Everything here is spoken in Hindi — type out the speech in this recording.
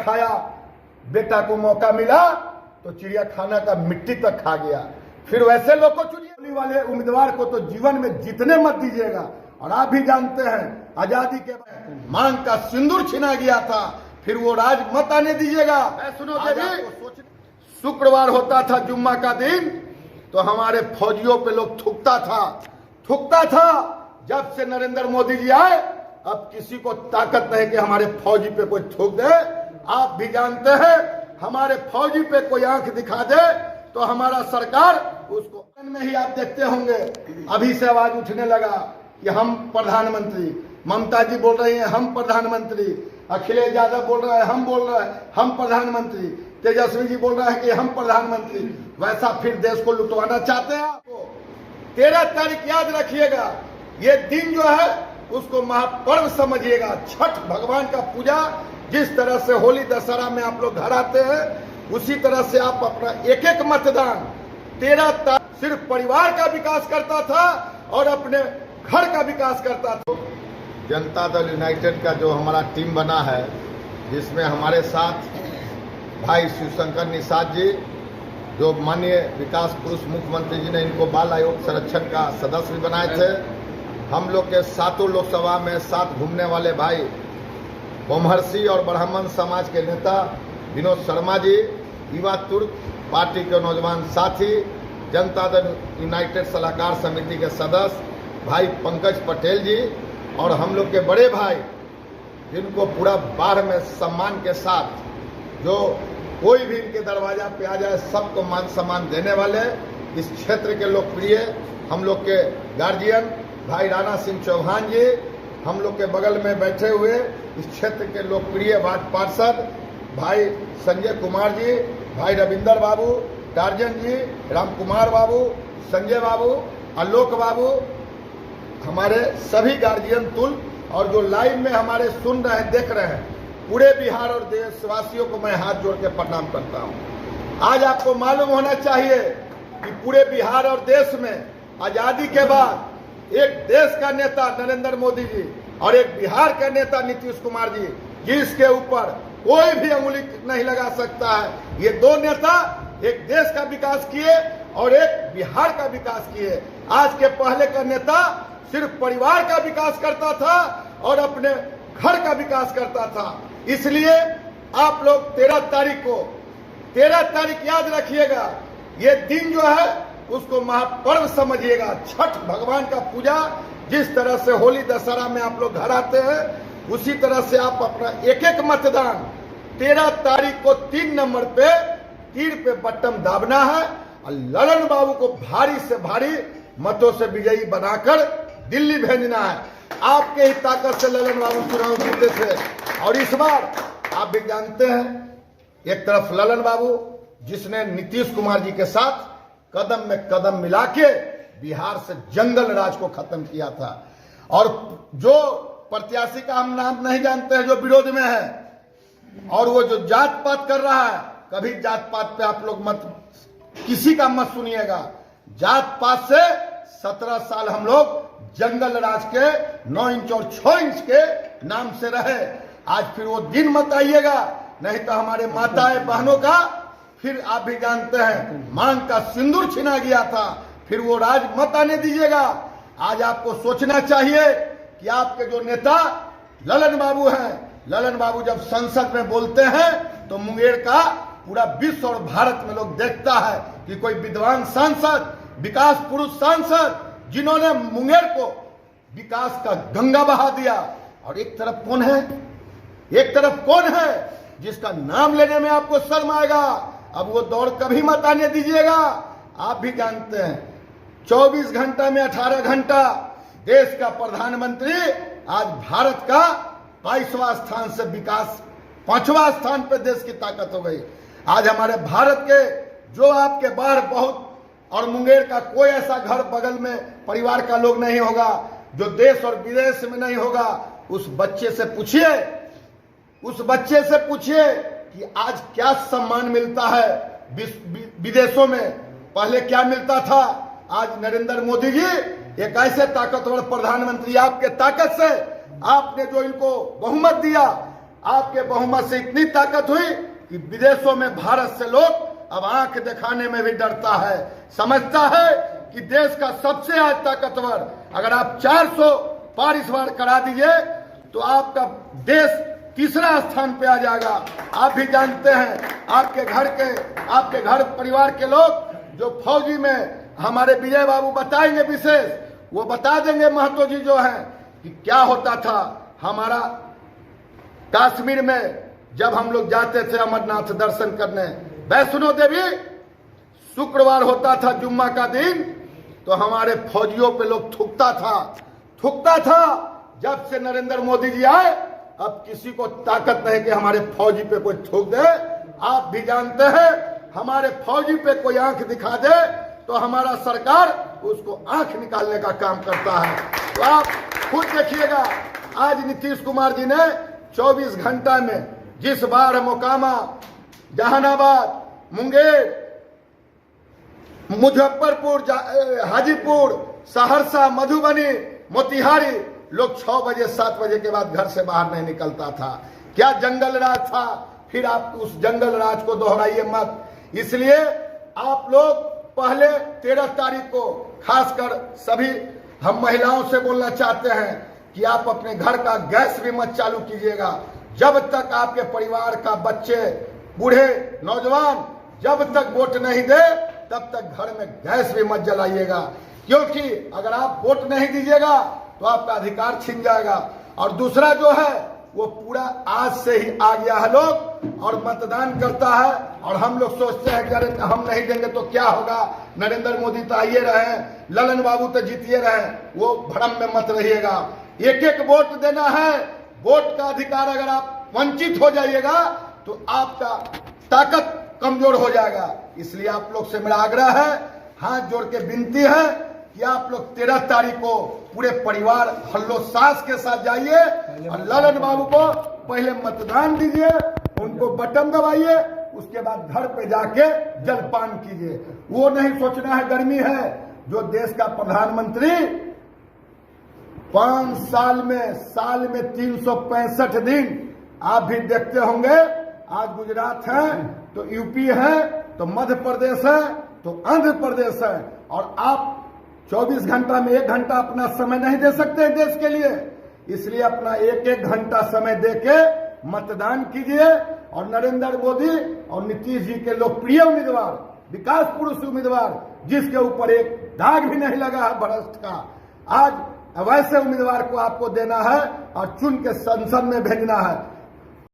खाया, बेटा को मौका मिला तो चिड़िया खाना का मिट्टी तक खा गया। फिर वैसे लोग को चुनिए, वाले उम्मीदवार को तो जीवन में जीतने मत दीजिएगा। और आप भी जानते हैं आजादी के बाद मांग का सिंदूर छीना गया था, फिर वो राज मत आने दीजिएगा। सुनो देवी, शुक्रवार होता था जुम्मा का दिन तो हमारे फौजियों पे लोग थूकता था। जब से नरेंद्र मोदी जी आए अब किसी को ताकत नहीं कि हमारे फौजी पे कोई थूक दे। आप भी जानते हैं हमारे फौजी पे कोई आंख दिखा दे तो हमारा सरकार उसको में ही आप देखते होंगे अभी से आवाज उठने लगा कि हम प्रधानमंत्री, ममता जी बोल रही हैं हम प्रधानमंत्री, अखिलेश यादव बोल रहा है हम प्रधानमंत्री, तेजस्वी जी बोल रहा है कि हम प्रधानमंत्री। वैसा फिर देश को लुटवाना चाहते हैं। आपको 13 तारीख याद रखिएगा, ये दिन जो है उसको महापर्व समझिएगा। छठ भगवान का पूजा, जिस तरह से होली दशहरा में आप लोग घर आते हैं उसी तरह से आप अपना एक एक मतदान 13 तारीख सिर्फ परिवार का विकास करता था और अपने घर का विकास करता था। जनता दल यूनाइटेड का जो हमारा टीम बना है, जिसमें हमारे साथ भाई शिवशंकर निषाद जी, जो माननीय विकास पुरुष मुख्यमंत्री जी ने इनको बाल आयोग संरक्षण का सदस्य भी बनाए थे। हम लोग के सातों लोकसभा में साथ घूमने वाले भाई बहुमहर्षि और ब्राह्मण समाज के नेता विनोद शर्मा जी, युवा तुर्क पार्टी के नौजवान साथी, जनता दल यूनाइटेड सलाहकार समिति के सदस्य भाई पंकज पटेल जी और हम लोग के बड़े भाई जिनको पूरा बाढ़ में सम्मान के साथ, जो कोई भी इनके दरवाजा पे आ जाए सबको मान सम्मान देने वाले इस क्षेत्र के लोकप्रिय हम लोग के गार्जियन भाई राणा सिंह चौहान जी, हम लोग के बगल में बैठे हुए इस क्षेत्र के लोकप्रिय वार्ड पार्षद भाई संजय कुमार जी, भाई रविंदर बाबू, टार्जन जी, राम कुमार बाबू, संजय बाबू, आलोक बाबू, हमारे सभी गार्जियन तुल और जो लाइव में हमारे सुन रहे हैं, देख रहे हैं, पूरे बिहार और देशवासियों को मैं हाथ जोड़ के प्रणाम करता हूं। आज आपको मालूम होना चाहिए कि पूरे बिहार और देश में आजादी के बाद एक देश का नेता नरेंद्र मोदी जी और एक बिहार का नेता नीतीश कुमार जी, जिसके ऊपर कोई भी अंगुली नहीं लगा सकता है। ये दो नेता एक देश का विकास किए और एक बिहार का विकास किए। आज के पहले का नेता सिर्फ परिवार का विकास करता था और अपने घर का विकास करता था। इसलिए आप लोग 13 तारीख याद रखिएगा, ये दिन जो है उसको महापर्व समझिएगा। छठ भगवान का पूजा, जिस तरह से होली दशहरा में आप लोग घर आते हैं उसी तरह से आप अपना एक एक मतदान 13 तारीख को 3 नंबर पे तीर पे बटन दाबना है और ललन बाबू को भारी से भारी मतों से विजयी बनाकर दिल्ली भेजना है। आपके ही ताकत से ललन बाबू चुनाव जीते थे और इस बार आप भी जानते हैं, एक तरफ ललन बाबू जिसने नीतीश कुमार जी के साथ कदम में कदम मिला के बिहार से जंगल राज को खत्म किया था, और जो प्रत्याशी का हम नाम नहीं जानते हैं जो विरोध में है, और वो जो जात पात कर रहा है, कभी जात पात पे आप लोग मत किसी का मत सुनिएगा। जात पात से 17 साल हम लोग जंगल राज के 9 इंच और 6 इंच के नाम से रहे। आज फिर वो दिन मत आइएगा, नहीं तो हमारे माताएं बहनों का फिर आप भी जानते हैं मांग का सिंदूर छीना गया था, फिर वो राज मत आने दीजिएगा। आज आपको सोचना चाहिए कि आपके जो नेता ललन बाबू हैं, ललन बाबू जब संसद में बोलते हैं तो मुंगेर का पूरा विश्व और भारत में लोग देखता है कि कोई विद्वान सांसद, विकास पुरुष सांसद, जिन्होंने मुंगेर को विकास का गंगा बहा दिया। और एक तरफ कौन है जिसका नाम लेने में आपको शर्म आएगा। अब वो दौड़ कभी मत आने दीजिएगा। आप भी जानते हैं 24 घंटा में 18 घंटा देश का प्रधानमंत्री आज भारत का 22वां स्थान से विकास 5वां स्थान पे देश की ताकत हो गई। आज हमारे भारत के जो आपके बाहर बहुत और मुंगेर का कोई ऐसा घर बगल में परिवार का लोग नहीं होगा जो देश और विदेश में नहीं होगा। उस बच्चे से पूछिए कि आज क्या सम्मान मिलता है विदेशों में, पहले क्या मिलता था। आज नरेंद्र मोदी जी एक ऐसे ताकतवर प्रधानमंत्री, आपके ताकत से आपने जो इनको बहुमत दिया, आपके बहुमत से इतनी ताकत हुई कि विदेशों में भारत से लोग अब आंख दिखाने में भी डरता है, समझता है कि देश का सबसे आज ताकतवर, अगर आप 400 पार इस बार करा दीजिए तो आपका देश तीसरा स्थान पे आ जाएगा। आप भी जानते हैं, आपके घर परिवार के लोग जो फौजी में हमारे विजय बाबू बताएंगे विशेष, वो बता देंगे महतो जी जो है कि क्या होता था हमारा कश्मीर में जब हम लोग जाते थे अमरनाथ दर्शन करने। वैष्णो देवी शुक्रवार होता था जुम्मा का दिन, तो हमारे फौजियों पे लोग थूकता था। जब से नरेंद्र मोदी जी आए अब किसी को ताकत नहीं कि हमारे फौजी पे कोई थूक दे। आप भी जानते हैं हमारे फौजी पे कोई आंख दिखा दे तो हमारा सरकार उसको आंख निकालने का काम करता है। तो आप खुद देखिएगा, आज नीतीश कुमार जी ने 24 घंटा में जिस बार मोकामा, जहानाबाद, मुंगेर, मुजफ्फरपुर, हाजीपुर, सहरसा, मधुबनी, मोतिहारी, लोग 6 बजे 7 बजे के बाद घर से बाहर नहीं निकलता था। क्या जंगल राज था? फिर आप उस जंगल राज को दोहराइए मत। इसलिए आप लोग पहले 13 तारीख को खासकर सभी हम महिलाओं से बोलना चाहते हैं कि आप अपने घर का गैस भी मत चालू कीजिएगा जब तक आपके परिवार का बच्चे, बूढ़े, नौजवान जब तक वोट नहीं दे तब तक घर में गैस भी मत जलाइएगा, क्योंकि अगर आप वोट नहीं दीजिएगा तो आपका अधिकार छिन जाएगा। और दूसरा जो है वो पूरा आज से ही आ गया है लोग और मतदान करता है, और हम लोग सोचते हैं कि अरे हम नहीं देंगे तो क्या होगा, नरेंद्र मोदी तो आइए रहे, ललन बाबू तो जीतिए रहे, वो भ्रम में मत रहिएगा। एक एक वोट देना है, वोट का अधिकार अगर आप वंचित हो जाइएगा तो आपका ताकत कमजोर हो जाएगा। इसलिए आप लोग से मेरा आग्रह है, हाथ जोड़ के विनती है कि आप लोग 13 तारीख को पूरे परिवार हल्लोसास के साथ जाइए और ललन बाबू को पहले मतदान दीजिए, उनको बटन दबाइए, उसके बाद घर पे जाके जलपान कीजिए। वो नहीं सोचना है गर्मी है, जो देश का प्रधानमंत्री 5 साल में 365 दिन, आप भी देखते होंगे, आज गुजरात है तो यूपी है तो मध्य प्रदेश है तो आंध्र प्रदेश है, और आप 24 घंटा में 1 घंटा अपना समय नहीं दे सकते देश के लिए। इसलिए अपना 1-1 घंटा समय देके मतदान कीजिए और नरेंद्र मोदी और नीतीश जी के लोकप्रिय उम्मीदवार, विकास पुरुष उम्मीदवार, जिसके ऊपर एक दाग भी नहीं लगा है भ्रष्ट का, आज वैसे उम्मीदवार को आपको देना है और चुन के संसद में भेजना है।